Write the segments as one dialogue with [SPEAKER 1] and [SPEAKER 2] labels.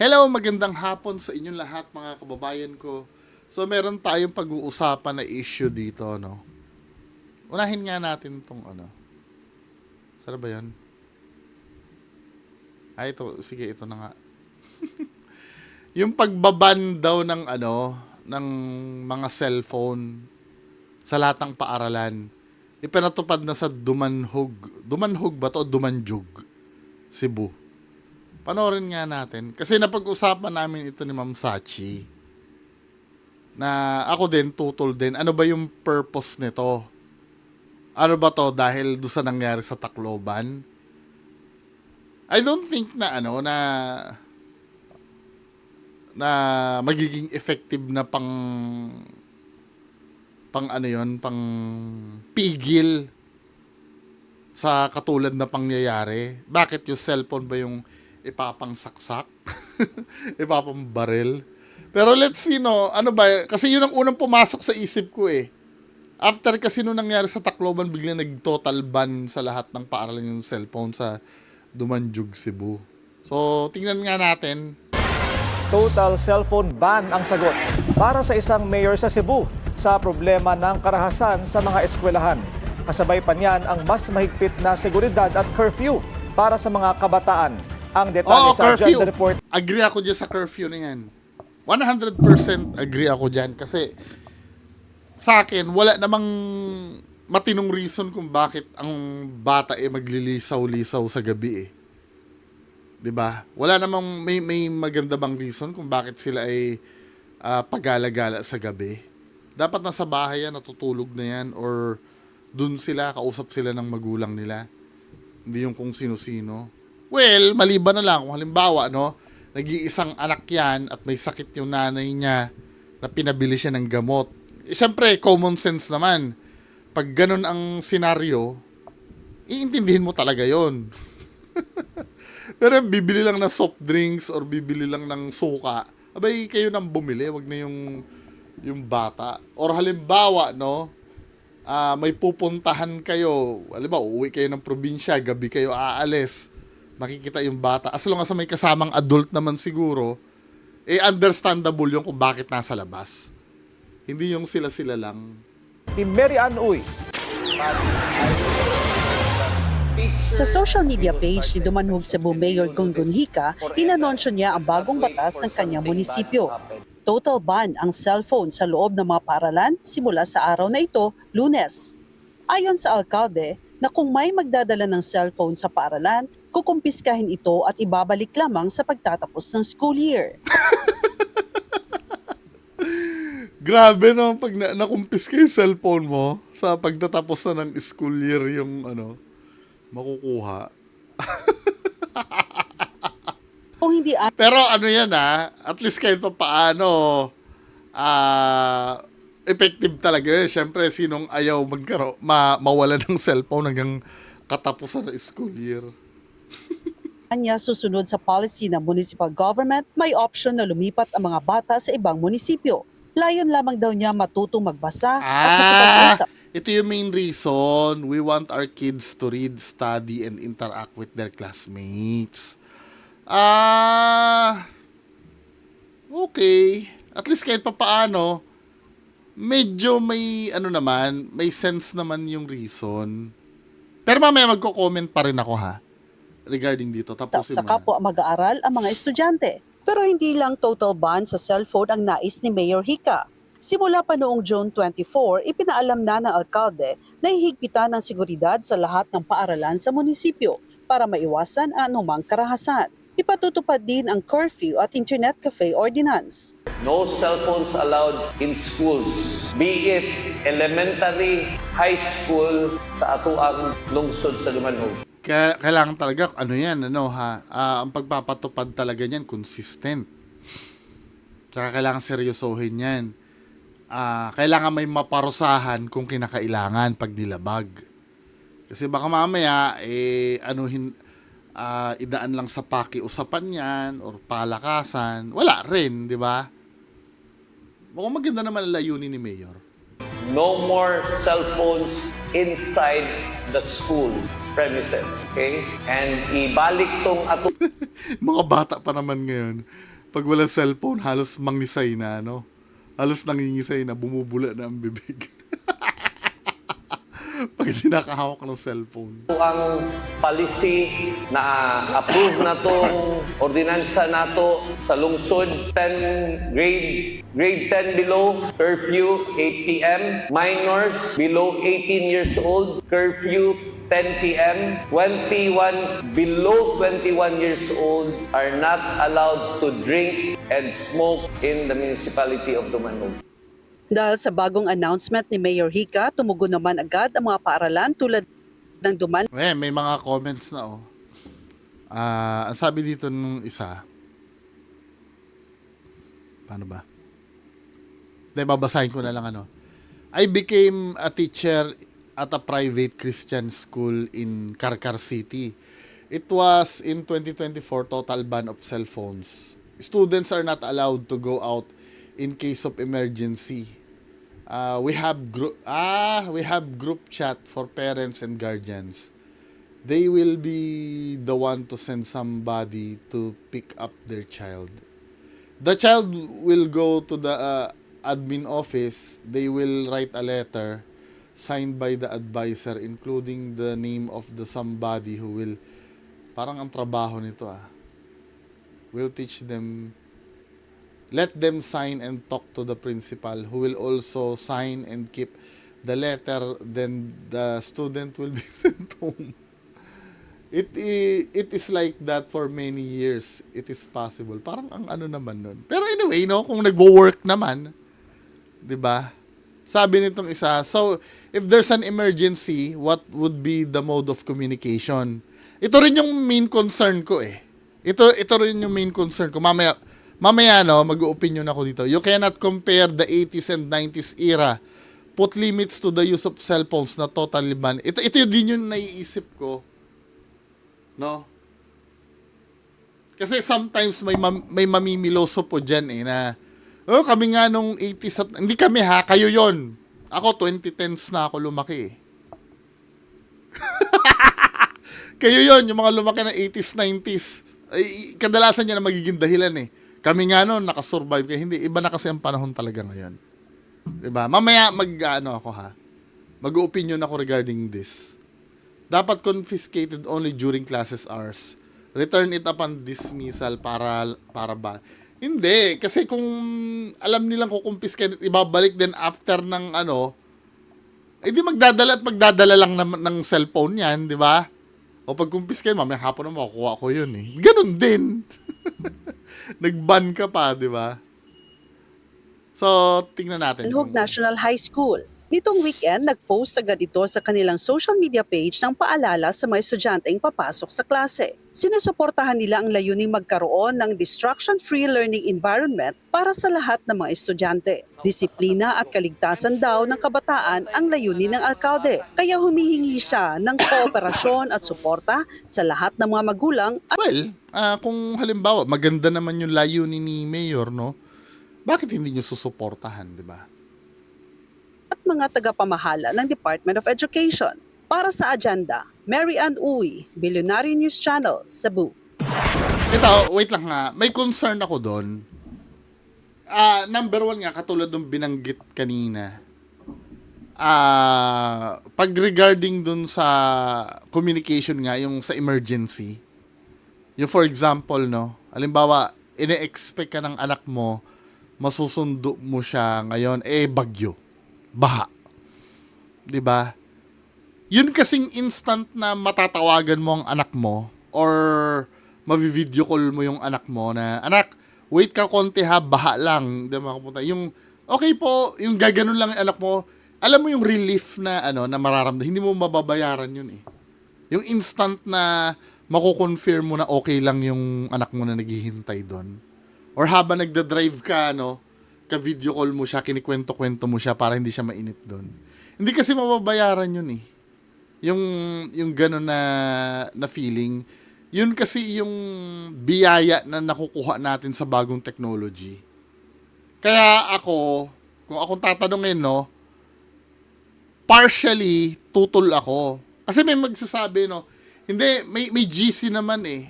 [SPEAKER 1] Hello, magandang hapon sa inyong lahat mga kababayan ko. So meron tayong pag-uusapan na issue dito, no? Unahin nga natin tong ano. Saan ba 'yan? Ito, sige, ito na nga. Yung pagbaban daw ng ano, ng mga cellphone sa lahat ng paaralan. Ipinatupad na sa Dumanhog. Dumanhog ba to o Dumanjug? Cebu. Panoorin nga natin. Kasi napag-usapan namin ito ni Ma'am Sachi. Na ako din, tutol din. Ano ba yung purpose nito? Ano ba to dahil doon sa nangyari sa Tacloban? I don't think na na magiging effective na pang pigil sa katulad na pangyayari. Bakit yung cellphone ba yung ipapangsaksak? Ipapambaril? Pero let's see, no, ano ba, kasi yun ang unang pumasok sa isip ko eh. After kasi nung nangyari sa Tacloban, biglang nag-total ban sa lahat ng paaralan yung cellphone sa Dumanjug, Cebu. So, tingnan nga natin.
[SPEAKER 2] Total cellphone ban ang sagot para sa isang mayor sa Cebu sa problema ng karahasan sa mga eskwelahan. Kasabay pa niyan ang mas mahigpit na seguridad at curfew para sa mga kabataan. Ang detalye sa
[SPEAKER 1] curfew.
[SPEAKER 2] agenda report.
[SPEAKER 1] Agree ako dyan sa curfew na yan. 100% agree ako dyan kasi sa akin, wala namang matinong reason kung bakit ang bata maglilisaw-lisaw sa gabi eh. 'Di ba? Wala namang may maganda bang reason kung bakit sila ay pagala-gala sa gabi. Dapat nasa bahay yan, natutulog na yan, or dun sila, kausap sila ng magulang nila. Hindi yung kung sino-sino. Well, maliban na lang kung halimbawa, no, nag-iisang anak yan at may sakit yung nanay niya na pinabili siya ng gamot. Siyempre, common sense naman. Pag ganun ang senaryo, iintindihin mo talaga yon. Pero bibili lang ng soft drinks or bibili lang ng suka, abay kayo nang bumili, wag na yung bata. Or halimbawa, no, may pupuntahan kayo, halimbawa, uuwi kayo ng probinsya, gabi kayo aalis, makikita yung bata. As long as may kasamang adult naman siguro, understandable yung kung bakit nasa labas. Hindi yung sila-sila lang.
[SPEAKER 2] Ni Mary Ann Uy.
[SPEAKER 3] Sa social media page ni Dumanhog Cebu Mayor Gungun Hika, inanonsyo niya ang bagong batas ng kanyang munisipyo. Total ban ang cellphone sa loob ng mga paaralan simula sa araw na ito, Lunes. Ayon sa alkalde, na kung may magdadala ng cellphone sa paaralan, kukumpiskahin ito at ibabalik lamang sa pagtatapos ng school year.
[SPEAKER 1] Grabe, no, pag nakumpiska yung cellphone mo sa pagtatapos na ng school year yung makukuha.
[SPEAKER 3] Kung hindi
[SPEAKER 1] Pero ano yan at least kahit pa paano, effective talaga yun. Siyempre, sinong ayaw mawala ng cellphone hanggang katapusan ng school year.
[SPEAKER 3] niya susunod sa policy ng municipal government, may option na lumipat ang mga bata sa ibang munisipyo. Layon lamang daw niya matutong magbasa at makipag-usap.
[SPEAKER 1] Ito yung main reason. We want our kids to read, study, and interact with their classmates. Okay. At least kahit pa paano, medyo may may sense naman yung reason. Pero mamaya magko-comment pa rin ako regarding dito. Tapusin
[SPEAKER 3] Sa
[SPEAKER 1] mo na.
[SPEAKER 3] kapwa mag-aaral ang mga estudyante. Pero hindi lang total ban sa cellphone ang nais ni Mayor Hika. Simula pa noong June 24, ipinaalam na ng alkalde na hihigpitan ng seguridad sa lahat ng paaralan sa munisipyo para maiwasan ang anumang karahasan. Ipatutupad din ang curfew at internet cafe ordinance.
[SPEAKER 4] No cell phones allowed in schools, be it elementary, high school, sa atuang lungsod sa Dumanhog.
[SPEAKER 1] Kailangan talaga, ang pagpapatupad talaga niyan, consistent. Tsaka kailangan seryosohin yan. Kailangan may maparusahan kung kinakailangan pag nilabag. Kasi baka mamaya, idaan lang sa pakiusapan yan or palakasan. Wala rin, di ba? Mukhang maganda naman ang layunin ni Mayor.
[SPEAKER 4] No more cell phones inside the school. premises. Okay? And ibalik tong
[SPEAKER 1] Mga bata pa naman ngayon. Pag wala cellphone, halos mangisay na, no? Halos nangingisay na, bumubula na ang bibig. Pag hindi nakahawak ng cellphone.
[SPEAKER 4] ang policy na approve na tong ordinansa nato sa lungsod 10 grade 10 below curfew 8 p.m. minors below 18 years old curfew 10 p.m. 21 below 21 years old are not allowed to drink and smoke in the municipality of Dumanog.
[SPEAKER 3] Dahil sa bagong announcement ni Mayor Hica, tumugon naman agad ang mga paaralan tulad ng Duman.
[SPEAKER 1] May mga comments na, oh. Ang sabi dito nung isa, paano ba? Hindi, babasahin ko na lang, ano. I became a teacher at a private Christian school in Carcar City. It was in 2024, total ban of cell phones. Students are not allowed to go out in case of emergency. We have group chat for parents and guardians. They will be the one to send somebody to pick up their child. The child will go to the admin office. They will write a letter signed by the advisor including the name of the somebody who will, parang ang trabaho nito will teach them. Let them sign and talk to the principal who will also sign and keep the letter. Then the student will be sent home. It is like that for many years. It is possible. Parang ang ano naman nun. Pero anyway, no, kung nagwo-work naman, 'di ba? Sabi nitong isa, so if there's an emergency, what would be the mode of communication? Ito rin yung main concern ko eh. Ito rin yung main concern ko. Mamaya, no, mag-opinion ako dito. You cannot compare the 80s and 90s era. Put limits to the use of cellphones na totally ban. Ito din yung naiisip ko. No? Kasi sometimes may mamimiloso po dyan na, kami nga nung 80s at, hindi kami kayo yon. Ako, 2010s na ako lumaki eh. Kayo yon, yung mga lumaki ng 80s, 90s. Ay, kadalasan niya na magiging dahilan eh. Kami nga noon, nakasurvive kayo. Hindi, iba na kasi ang panahon talaga ngayon. Diba? Mamaya mag-opinion ako regarding this. Dapat confiscated only during classes hours. Return it upon dismissal para ba? Hindi, kasi kung alam nilang kukumpiskate at ibabalik din after ng di magdadala lang ng cellphone yan, di ba? O pag kumpiskate, mamaya hapon na makukuha ko yun eh. Ganun din. Nag-ban ka pa, di ba? So, tingnan natin.
[SPEAKER 3] Hug National High School. Nitong weekend, nag-post agad ito sa kanilang social media page ng paalala sa mga estudyanteng papasok sa klase. Sinusuportahan nila ang layuning magkaroon ng distraction-free learning environment para sa lahat ng mga estudyante. Disiplina at kaligtasan daw ng kabataan ang layunin ng alkalde. Kaya humihingi siya ng kooperasyon at suporta sa lahat ng mga magulang.
[SPEAKER 1] Kung halimbawa, maganda naman yung layunin ni Mayor, no? Bakit hindi nyo susuportahan, di ba?
[SPEAKER 3] At mga tagapamahala ng Department of Education. Para sa agenda, Mary Ann Uy, Billionaire News Channel, Cebu.
[SPEAKER 1] Ito, wait lang nga. May concern ako doon. Number one nga, katulad ng binanggit kanina. Pag regarding dun sa communication nga, yung sa emergency. Yung for example, no? Halimbawa, ine-expect ka ng anak mo, masusundo mo siya ngayon, bagyo. Baha. 'Di ba? Yun kasing instant na matatawagan mo ang anak mo or mavi-video call mo yung anak mo na, anak, wait ka konti ha, baha lang. 'Di ba? Yung okay po, yung gaganon lang yung anak mo, alam mo yung relief na na mararamdaman, hindi mo mababayaran yun eh. Yung instant na mako-confirm mo na okay lang yung anak mo na naghihintay doon. Or habang nagda-drive ka, ka-video call mo siya, kinikwento-kwento mo siya para hindi siya mainip doon. Hindi kasi mababayaran yun eh. Yung gano'n na feeling. Yun kasi yung biyaya na nakukuha natin sa bagong technology. Kaya ako, kung akong tatanungin, partially tutol ako. Kasi may magsasabi, no, hindi, may GC naman eh.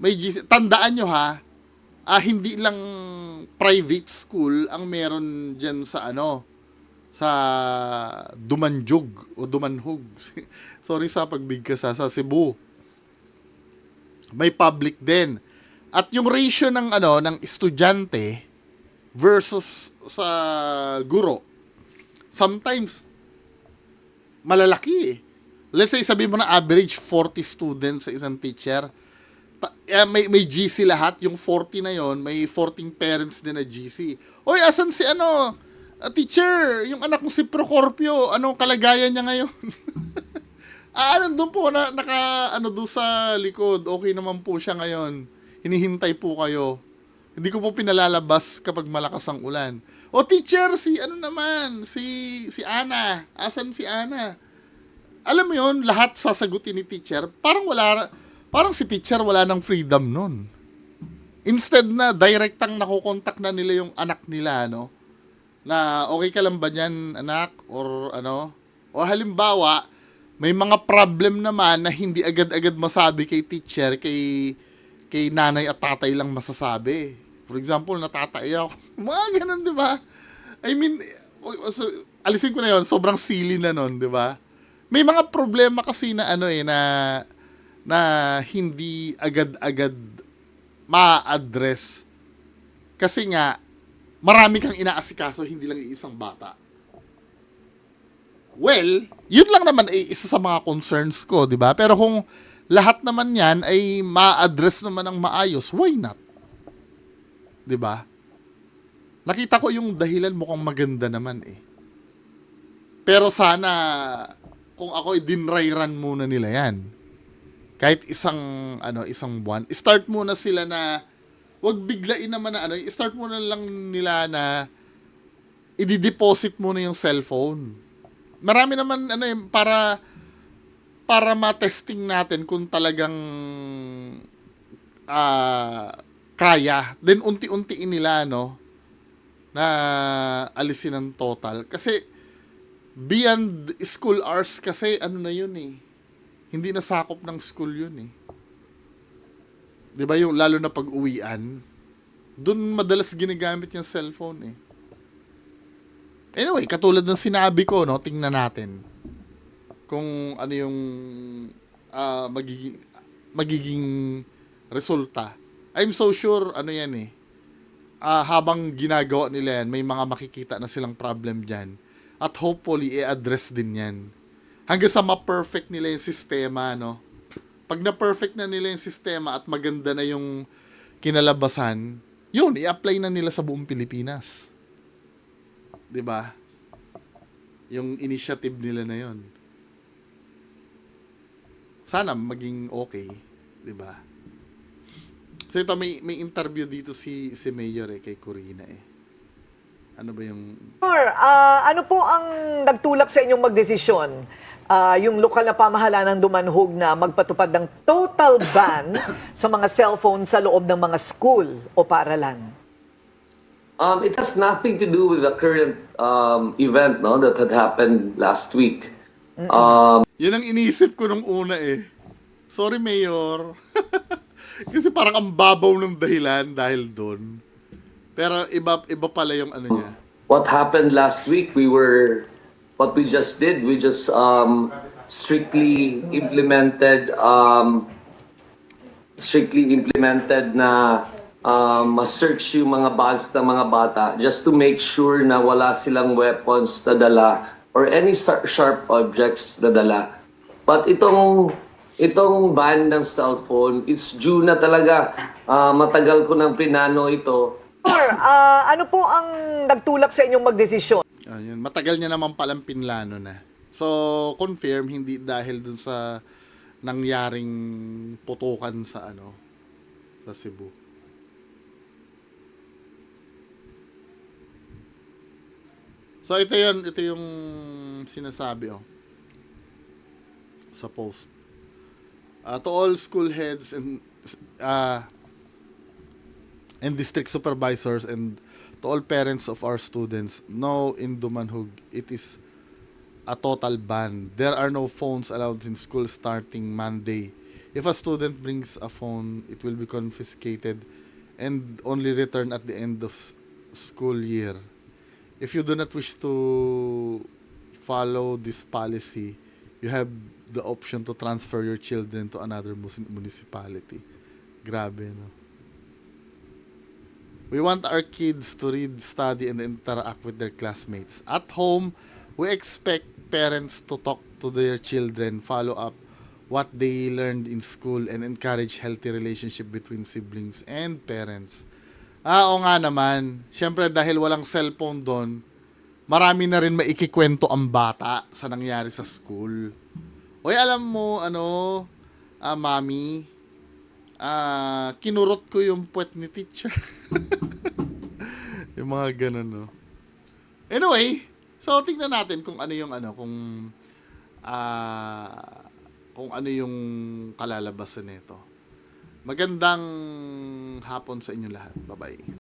[SPEAKER 1] May GC. Tandaan nyo ha, hindi lang private school ang meron dyan sa sa Dumanjog o Dumanhog. Sorry sa pagbigkas sa Cebu. May public din. At yung ratio ng ng estudyante versus sa guro, sometimes malalaki eh. Let's say sabi mo na average 40 students sa isang teacher. May GC lahat, yung 40 na yon, may 14 parents din na GC. Oy, asan si teacher, yung anak mo si Procorpio, anong kalagayan niya ngayon? Nandun po doon sa likod, okay naman po siya ngayon. Hinihintay po kayo. Hindi ko po pinalalabas kapag malakas ang ulan. O teacher, si Ana. Asan si Ana? Alam mo yon, lahat sasagutin ni teacher. Parang si teacher wala ng freedom nun. Instead na direktang nakokontak na nila yung anak nila, na okay ka lang ba dyan, anak? Or O halimbawa, may mga problem naman na hindi agad-agad masabi kay teacher, kay nanay at tatay lang masasabi. For example, natatay ako. Mga ganun, di ba? I mean, alisin ko na yon, sobrang silly na nun, di ba? May mga problema kasi na na hindi agad-agad ma-address. Kasi nga, marami kang inaasikaso, hindi lang iisang bata. Well, yun lang naman ay isa sa mga concerns ko, di ba? Pero kung lahat naman yan ay ma-address naman ng maayos, why not? Di ba? Nakita ko yung dahilan, mukhang maganda naman eh. Pero sana, kung ako dinrayran muna nila yan. Kahit isang buwan. Start muna sila na, wag biglain naman na start muna lang nila na i-deposit muna yung cellphone. Marami naman para ma-testing natin kung talagang kaya. Then unti-untiin nila na alisin ng total. Kasi beyond school hours kasi na yun eh. Hindi na sakop ng school yun eh. 'Di ba yung lalo na pag-uwian, doon madalas ginagamit yung cellphone eh. Anyway, katulad ng sinabi ko, tingnan natin kung ano yung magiging resulta. I'm so sure yan eh. Habang ginagawa nila yan, may mga makikita na silang problem dyan. At hopefully, i-address din yan. Hanggang sa ma-perfect nila yung sistema, Pag na-perfect na nila yung sistema at maganda na yung kinalabasan, yun, i-apply na nila sa buong Pilipinas. 'Di ba? Yung initiative nila na yun. Sana maging okay, 'di ba? So ito, may interview dito si Mayor kay Corina eh. Ano ba yung...
[SPEAKER 5] Ano po ang nagtulak sa inyong magdesisyon? Yung lokal na pamahalaan ng Dumanhog na magpatupad ng total ban sa mga cellphone sa loob ng mga school o paaralan?
[SPEAKER 4] It has nothing to do with the current event that had happened last week.
[SPEAKER 1] Yun ang iniisip ko nung una eh. Sorry, Mayor. Kasi parang ang babaw ng dahilan dahil doon. Pero iba pala yung niya.
[SPEAKER 4] What happened last week, what we just did, we just strictly implemented na ma-search yung mga bags ng mga bata just to make sure na wala silang weapons na dala or any sharp objects na dala. But itong ban ng cellphone, it's due na talaga. Matagal ko nang pinano ito.
[SPEAKER 5] Ano po ang nagtulak sa inyong magdesisyon?
[SPEAKER 1] Ayun, matagal niya naman palang pinlano na. So, confirm, hindi dahil dun sa nangyaring putukan sa sa Cebu. So, ito yung sinasabi sa post. To all school heads and district supervisors and to all parents of our students, know in Dumanhog, it is a total ban. There are no phones allowed in school starting Monday. If a student brings a phone, it will be confiscated and only returned at the end of school year. If you do not wish to follow this policy, you have the option to transfer your children to another municipality. Grabe, no? We want our kids to read, study, and interact with their classmates. At home, we expect parents to talk to their children, follow up what they learned in school, and encourage healthy relationship between siblings and parents. Oo nga naman. Siyempre, dahil walang cellphone doon, marami na rin maikikwento ang bata sa nangyari sa school. Oy, alam mo, mami, kinurot ko yung puwet ni teacher. Yung mga ganun, no? Anyway, so tingnan natin kung ano yung kung ano yung kalalabasan nito. Magandang hapon sa inyo lahat. Bye-bye.